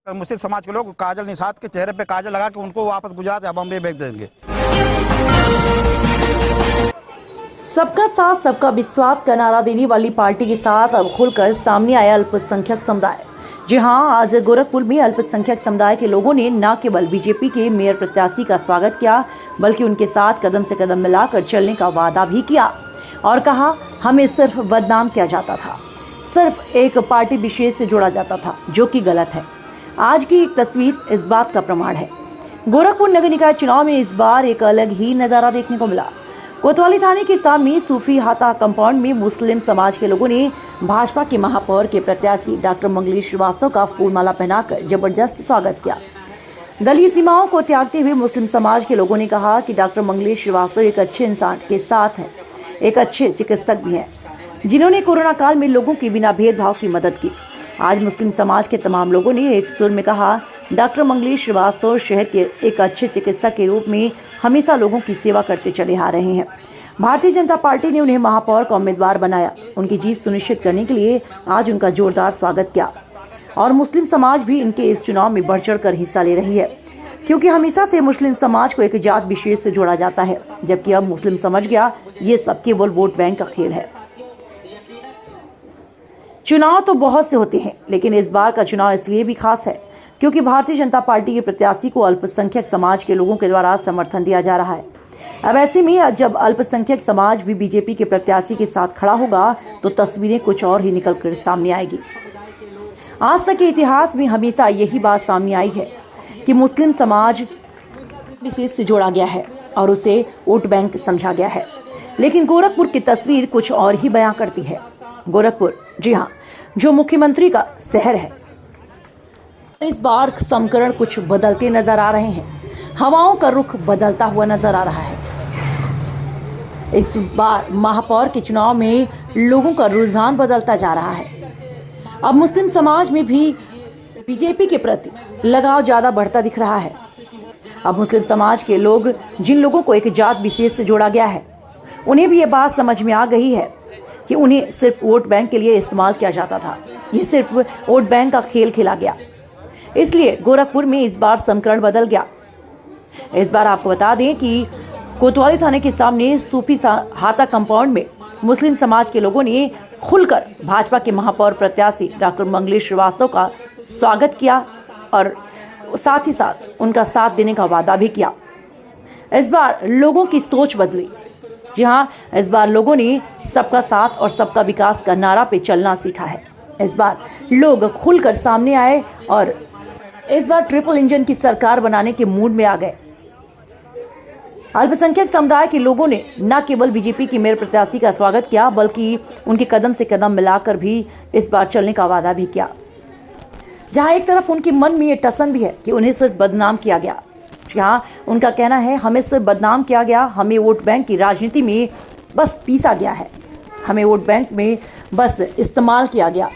मुस्लिम समाज के लोग काजल निषाद के चेहरे पे काजल लगा के उनको वापस गुजरात या बॉम्बे भेज देंगे। सबका साथ सबका विश्वास का नारा देने वाली पार्टी के साथ अब खुलकर सामने आया अल्पसंख्यक समुदाय। जी हां, आज गोरखपुर में अल्पसंख्यक समुदाय के लोगों ने न केवल बीजेपी के मेयर प्रत्याशी का स्वागत किया, बल्कि उनके साथ कदम से कदम मिलाकर चलने का वादा भी किया और कहा, हमें सिर्फ बदनाम किया जाता था, सिर्फ एक पार्टी विशेष से जोड़ा जाता था, जो कि गलत है। आज की एक तस्वीर इस बात का प्रमाण है। गोरखपुर नगर निकाय चुनाव में इस बार एक अलग ही नजारा देखने को मिला। कोतवाली थाने के सामने सूफी हाता कंपाउंड में मुस्लिम समाज के लोगों ने भाजपा के महापौर के प्रत्याशी डॉक्टर मंगलेश श्रीवास्तव का फूलमाला पहनाकर जबरदस्त स्वागत किया। दलीय सीमाओं को त्यागते हुए मुस्लिम समाज के लोगों ने कहा कि डॉक्टर मंगलेश श्रीवास्तव एक अच्छे इंसान के साथ हैं, एक अच्छे चिकित्सक भी हैं, जिन्होंने कोरोना काल में लोगों की बिना भेदभाव की मदद की। आज मुस्लिम समाज के तमाम लोगों ने एक सुर में कहा, डॉक्टर मंगलेश श्रीवास्तव शहर के एक अच्छे चिकित्सक के रूप में हमेशा लोगों की सेवा करते चले आ रहे हैं। भारतीय जनता पार्टी ने उन्हें महापौर का उम्मीदवार बनाया। उनकी जीत सुनिश्चित करने के लिए आज उनका जोरदार स्वागत किया और मुस्लिम समाज भी इनके इस चुनाव में बढ़ चढ़ कर हिस्सा ले रही है, क्योंकि हमेशा से मुस्लिम समाज को एक जात विशेष से जोड़ा जाता है, जबकि अब मुस्लिम समझ गया ये सब केवल वोट बैंक का खेल है। चुनाव तो बहुत से होते हैं, लेकिन इस बार का चुनाव इसलिए भी खास है क्योंकि भारतीय जनता पार्टी के प्रत्याशी को अल्पसंख्यक समाज के लोगों के द्वारा समर्थन दिया जा रहा है। अब ऐसे में जब अल्पसंख्यक समाज भी बीजेपी के प्रत्याशी के साथ खड़ा होगा तो तस्वीरें कुछ और ही निकल कर सामने आएगी। आज तक के इतिहास में हमेशा यही बात सामने आई है कि मुस्लिम समाज विशेष से जोड़ा गया है और उसे वोट बैंक समझा गया है, लेकिन गोरखपुर की तस्वीर कुछ और ही बयां करती है। गोरखपुर, जी हाँ, जो मुख्यमंत्री का शहर है, इस बार समीकरण कुछ बदलते नजर आ रहे हैं। हवाओं का रुख बदलता हुआ नजर आ रहा है। इस बार महापौर के चुनाव में लोगों का रुझान बदलता जा रहा है। अब मुस्लिम समाज में भी बीजेपी के प्रति लगाव ज्यादा बढ़ता दिख रहा है। अब मुस्लिम समाज के लोग, जिन लोगों को एक जात विशेष से जोड़ा गया है, उन्हें भी ये बात समझ में आ गई है कि उन्हें सिर्फ वोट बैंक के लिए इस्तेमाल किया जाता था। ये सिर्फ वोट बैंक का खेल खेला गया, इसलिए गोरखपुर में इस बार समीकरण बदल गया। इस बार आपको बता दें कि कोतवाली थाने के सामने सूफी हाता कंपाउंड में मुस्लिम समाज के लोगों ने खुलकर भाजपा के महापौर प्रत्याशी डॉक्टर मंगलेश श्रीवास्तव का स्वागत किया और साथ ही साथ उनका साथ देने का वादा भी किया। इस बार लोगों की सोच बदली। जी हाँ, इस बार लोगों ने सबका साथ और सबका विकास का नारा पे चलना सीखा है। इस बार लोग खुलकर सामने आए और इस बार ट्रिपल इंजन की सरकार बनाने के मूड में आ गए। अल्पसंख्यक समुदाय के लोगों ने न केवल बीजेपी की मेयर प्रत्याशी का स्वागत किया, बल्कि उनके कदम से कदम मिलाकर भी इस बार चलने का वादा भी किया। जहां एक तरफ उनके मन में ये टसन भी है कि उन्हें सिर्फ बदनाम किया गया। यहाँ उनका कहना है, हमें सिर्फ बदनाम किया गया, हमें वोट बैंक की राजनीति में बस पीसा गया है, हमें वोट बैंक में बस इस्तेमाल किया गया।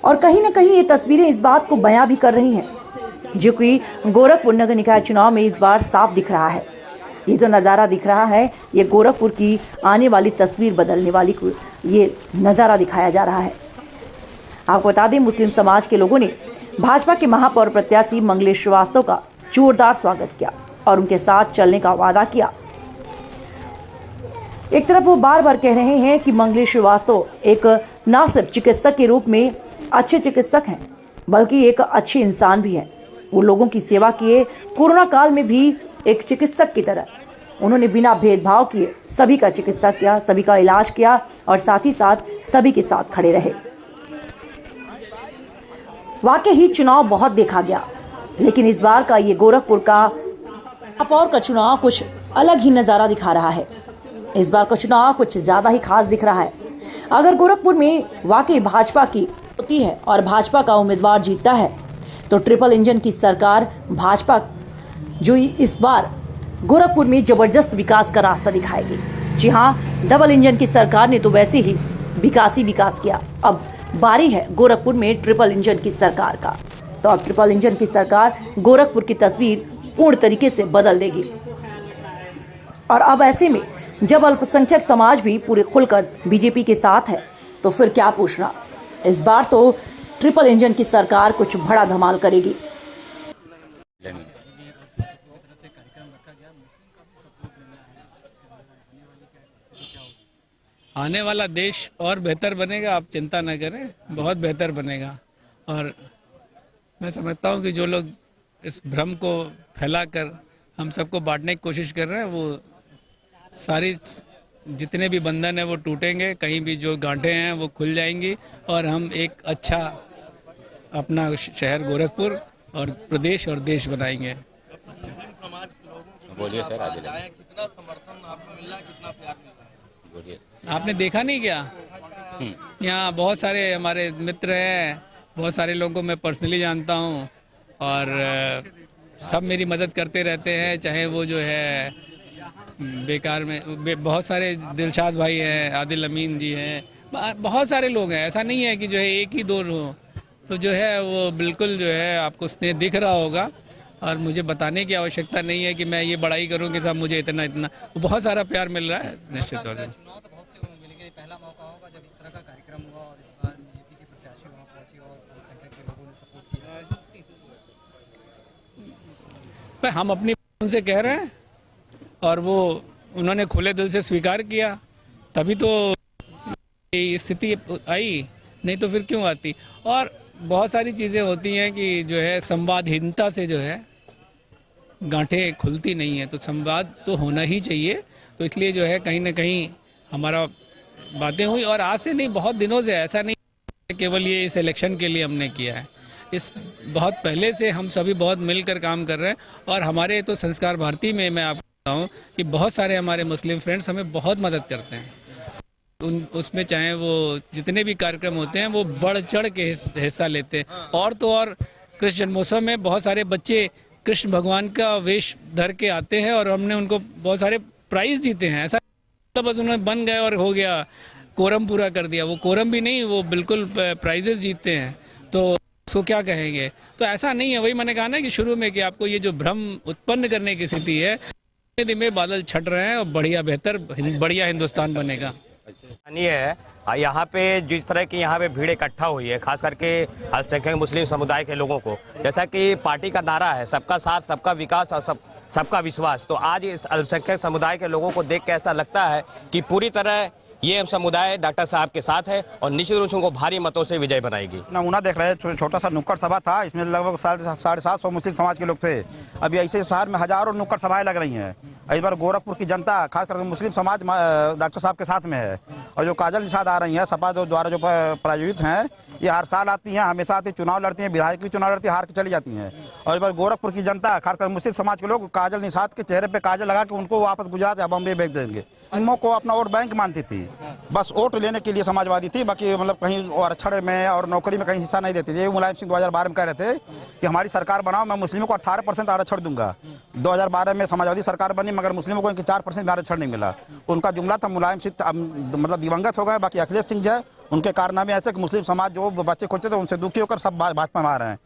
और कहीं ना कहीं ये तस्वीरें इस बात को बयां भी कर रही हैं, जो कि गोरखपुर नगर निकाय चुनाव में इस बार साफ दिख रहा है। ये जो नज़ारा दिख रहा है, ये गोरखपुर की आने वाली तस्वीर बदलने वाली को ये नज़ारा दिखाया जा रहा है। आपको बता दें, मुस्लिम समाज के लोगों ने भाजपा के महापौर प्रत्याशी मंगलेश श्रीवास्तव का जोरदार स्वागत किया और उनके साथ चलने का वादा किया। एक तरफ वो बार बार कह रहे हैं कि मंगलेश श्रीवास्तव एक न सिर्फ चिकित्सक के रूप में अच्छे चिकित्सक हैं, बल्कि एक अच्छे इंसान भी हैं। वो लोगों की सेवा किए, कोरोना काल में भी एक चिकित्सक की तरह उन्होंने बिना भेदभाव किए सभी का चिकित्सा किया, सभी का इलाज किया और साथ ही साथ सभी के साथ खड़े रहे। वाकई ही चुनाव बहुत देखा गया, लेकिन इस बार का ये गोरखपुर का महापौर का चुनाव कुछ अलग ही नज़ारा दिखा रहा है। इस बार का चुनाव कुछ ज़्यादा ही खास दिख रहा है। अगर गोरखपुर में वाकई भाजपा की होती है और भाजपा का उम्मीदवार जीतता है, तो ट्रिपल इंजन की सरकार भाजपा जो इस बार गोरखपुर में जबरदस्त विकास का रास्ता दिखाएगी। जी हाँ, डबल इंजन की सरकार ने तो वैसे ही विकास किया। अब बारी है गोरखपुर में ट्रिपल इंजन की सरकार का। तो अब ट्रिपल इंजन की सरकार गोरखपुर की तस्वीर पूर्ण तरीके से बदल देगी। और अब ऐसे में जब अल्पसंख्यक समाज भी पूरे खुलकर बीजेपी के साथ है, तो फिर क्या पूछना। इस बार तो ट्रिपल इंजन की सरकार कुछ बड़ा धमाल करेगी। आने वाला देश और बेहतर बनेगा, आप चिंता न करें, बहुत बेहतर बनेगा। और मैं समझता हूँ कि जो लोग इस भ्रम को फैलाकर हम सबको बांटने की कोशिश कर रहे हैं, वो सारी जितने भी बंधन है वो टूटेंगे, कहीं भी जो गांठें हैं वो खुल जाएंगी और हम एक अच्छा अपना शहर गोरखपुर और प्रदेश और देश बनाएंगे। बोलिए सर, आगे कितना समर्थन आपको मिल रहा है, कितना प्यार मिल रहा है? बोलिए। आपने देखा नहीं क्या? यहाँ बहुत सारे हमारे मित्र हैं, बहुत सारे लोगों को मैं पर्सनली जानता हूँ और सब मेरी मदद करते रहते हैं। चाहे वो जो है बेकार में बहुत सारे दिलशाद भाई हैं, आदिल अमीन जी हैं, बहुत सारे लोग हैं। ऐसा नहीं है कि जो है एक ही दो हो, तो जो है वो बिल्कुल जो है आपको स्नेह दिख रहा होगा और मुझे बताने की आवश्यकता नहीं है कि मैं ये बड़ाई करूं कि साहब मुझे इतना इतना, बहुत सारा प्यार मिल रहा है निश्चित तौर से। चुनाव तो बहुत से मिलेंगे, पहला मौका होगा जब इस तरह का कार्यक्रम हुआ और इस बार बीजेपी के प्रत्याशी वहां पहुंचे और अल्पसंख्यक के लोगों ने सपोर्ट किया। हम अपनी उनसे कह रहे हैं और वो उन्होंने खुले दिल से स्वीकार किया, तभी तो ये स्थिति आई, नहीं तो फिर क्यों आती। और बहुत सारी चीज़ें होती हैं कि जो है संवादहीनता से जो है गांठें खुलती नहीं है, तो संवाद तो होना ही चाहिए। तो इसलिए जो है कहीं ना कहीं हमारा बातें हुई और आज से नहीं, बहुत दिनों से, ऐसा नहीं केवल ये इस इलेक्शन के लिए हमने किया है, इस बहुत पहले से हम सभी बहुत मिलकर काम कर रहे हैं। और हमारे तो संस्कार भारती में मैं आपको बताऊं कि बहुत सारे हमारे मुस्लिम फ्रेंड्स हमें बहुत मदद करते हैं। उसमें चाहे वो जितने भी कार्यक्रम होते हैं वो बढ़ चढ़ के हिस्सा लेते हैं। और तो और कृष्ण जन्मोत्सव में बहुत सारे बच्चे कृष्ण भगवान का वेश धर के आते हैं और हमने उनको बहुत सारे प्राइज जीते हैं। ऐसा तो बस उन्होंने बन गए और हो गया, कोरम पूरा कर दिया, वो कोरम भी नहीं, वो बिल्कुल प्राइजेस जीतते हैं, तो उसको क्या कहेंगे। तो ऐसा नहीं है, वही मैंने कहा ना कि शुरू में कि आपको ये जो भ्रम उत्पन्न करने की स्थिति है, धीमे धीमे बादल छट रहे हैं और बढ़िया हिंदुस्तान बनेगा। है यहाँ पे जिस तरह की यहाँ पे भीड़ इकट्ठा हुई है, खास करके अल्पसंख्यक मुस्लिम समुदाय के लोगों को, जैसा कि पार्टी का नारा है सबका साथ, सबका विकास और सबका विश्वास, तो आज इस अल्पसंख्यक समुदाय के लोगों को देख के ऐसा लगता है कि पूरी तरह ये समुदाय डॉक्टर साहब के साथ है और निश्चित रूप से उनको भारी मतों से विजय बनाएगी। नमूना देख रहे हैं, छोटा सा नुक्कड़ सभा था, इसमें लगभग 750 मुस्लिम समाज के लोग थे। अभी ऐसे शहर में हजारों नुक्कड़ सभाएं लग रही हैं। इस बार गोरखपुर की जनता, खासकर मुस्लिम समाज डॉक्टर साहब के साथ में है। और जो काजल निषाद आ रही हैं सपा द्वारा जो प्रायोजित हैं, ये हर साल आती हैं, हमेशा आती, चुनाव लड़ती हैं, विधायक भी चुनाव लड़ती है, हार के चली जाती हैं। और इस बार गोरखपुर की जनता, खासकर मुस्लिम समाज के लोग काजल निषाद के चेहरे पे काजल लगा के उनको वापस गुजरात या बॉम्बे भेज देंगे। मुस्लिमों को अपना वोट बैंक मानती थी, बस वोट लेने के लिए समाजवादी थी, बाकी मतलब कहीं आरक्षण में और नौकरी में कहीं हिस्सा नहीं देती थी। मुलायम सिंह 2012 में कह रहे थे कि हमारी सरकार बनाओ, मैं मुस्लिमों को 18% आरक्षण दूंगा। 2012 में समाजवादी सरकार बनी, मगर मुस्लिमों को 4% आरक्षण नहीं मिला। उनका जुमला था। मुलायम सिंह मतलब दिवंगत हो गए, बाकी अखिलेश सिंह जो है उनके कारनामे ऐसे कि मुस्लिम समाज जो बच्चे खोजते थे उनसे दुखी होकर सब भाजपा में आ रहे हैं।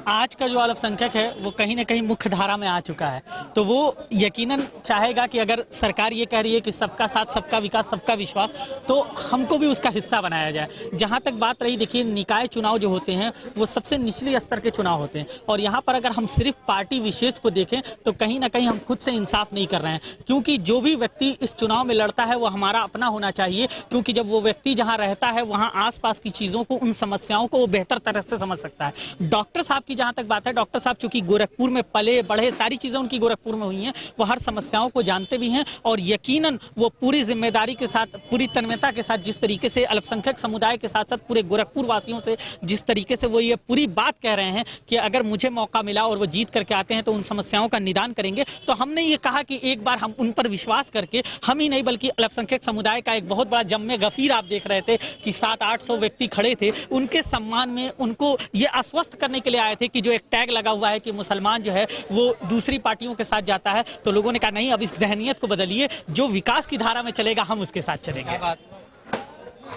आज का जो अल्पसंख्यक है वो कहीं ना कहीं मुख्य धारा में आ चुका है, तो वो यकीनन चाहेगा कि अगर सरकार ये कह रही है कि सबका साथ, सबका विकास, सबका विश्वास, तो हमको भी उसका हिस्सा बनाया जाए। जहां तक बात रही, देखिए निकाय चुनाव जो होते हैं वो सबसे निचले स्तर के चुनाव होते हैं और यहाँ पर अगर हम सिर्फ पार्टी विशेष को देखें तो कहीं ना कहीं हम खुद से इंसाफ नहीं कर रहे हैं, क्योंकि जो भी व्यक्ति इस चुनाव में लड़ता है वो हमारा अपना होना चाहिए, क्योंकि जब वो व्यक्ति जहाँ रहता है वहाँ आसपास की चीजों को, उन समस्याओं को वो बेहतर तरह से समझ सकता है। डॉक्टर साहब की जहां तक बात है, डॉक्टर साहब चूंकि गोरखपुर में पले बढ़े, सारी चीजें उनकी गोरखपुर में हुई हैं, वो हर समस्याओं को जानते भी हैं और यकीनन वो पूरी जिम्मेदारी के साथ, पूरी तन्मयता के साथ, जिस तरीके से अल्पसंख्यक समुदाय के साथ साथ पूरे गोरखपुर वासियों से जिस तरीके से वो ये पूरी बात कह रहे हैं कि अगर मुझे मौका मिला और वो जीत करके आते हैं तो उन समस्याओं का निदान करेंगे, तो हमने ये कहा कि एक बार हम उन पर विश्वास करके, हम ही नहीं बल्कि अल्पसंख्यक समुदाय का एक बहुत बड़ा जम्मे गफीर आप देख रहे थे कि 700-800 व्यक्ति खड़े थे, उनके सम्मान में उनको ये आश्वस्त करने के लिए आए थे कि जो एक टैग लगा हुआ है कि मुसलमान जो है वो दूसरी पार्टियों के साथ जाता है, तो लोगों ने कहा नहीं, अब इस जहनियत को बदलिए, जो विकास की धारा में चलेगा हम उसके साथ चलेंगे।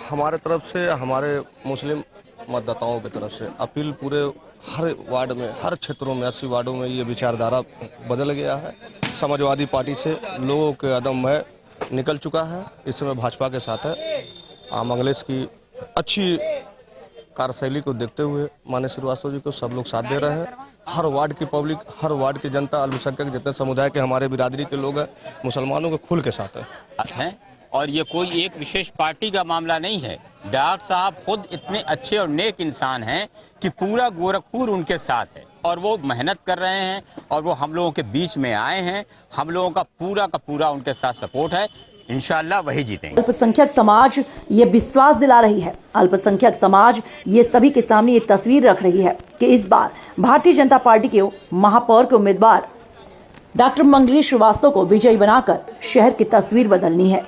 हमारे तरफ से, हमारे मुस्लिम मतदाताओं की तरफ से अपील पूरे हर वार्ड में, हर क्षेत्रों में, 80 वार्डों में ये विचारधारा बदल गया है। समाजवादी पार्टी से लोगों के अदम में निकल चुका है, इस समय भाजपा के साथ है। मंगलेश की अच्छी कार्यशैली को देखते हुए माननीय श्रीवास्तव जी को सब लोग साथ दे रहे हैं। हर वार्ड की पब्लिक, हर वार्ड की जनता, अल्पसंख्यक जितने समुदाय के हमारे बिरादरी के लोग हैं, मुसलमानों के खुल के साथ हैं। और ये कोई एक विशेष पार्टी का मामला नहीं है। डॉक्टर साहब खुद इतने अच्छे और नेक इंसान हैं कि पूरा गोरखपुर उनके साथ है और वो मेहनत कर रहे हैं और वो हम लोगों के बीच में आए हैं। हम लोगों का पूरा उनके साथ सपोर्ट है। इंशाल्लाह वही जीतेंगे। अल्पसंख्यक समाज ये विश्वास दिला रही है। अल्पसंख्यक समाज ये सभी के सामने ये तस्वीर रख रही है कि इस बार भारतीय जनता पार्टी के महापौर के उम्मीदवार डॉक्टर मंगलेश श्रीवास्तव को विजयी बनाकर शहर की तस्वीर बदलनी है।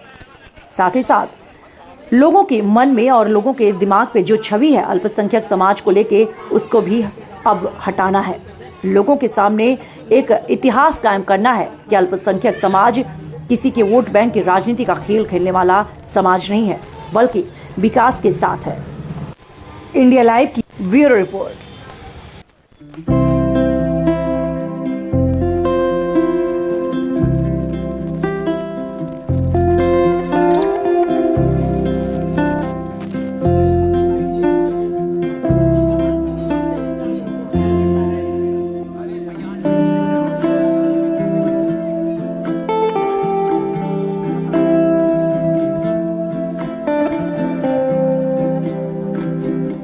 साथ ही साथ लोगों के मन में और लोगों के दिमाग पे जो छवि है अल्पसंख्यक समाज को लेके, उसको भी अब हटाना है। लोगों के सामने एक इतिहास कायम करना है कि अल्पसंख्यक समाज किसी के वोट बैंक की राजनीति का खेल खेलने वाला समाज नहीं है, बल्कि विकास के साथ है। इंडिया लाइव की ब्यूरो रिपोर्ट।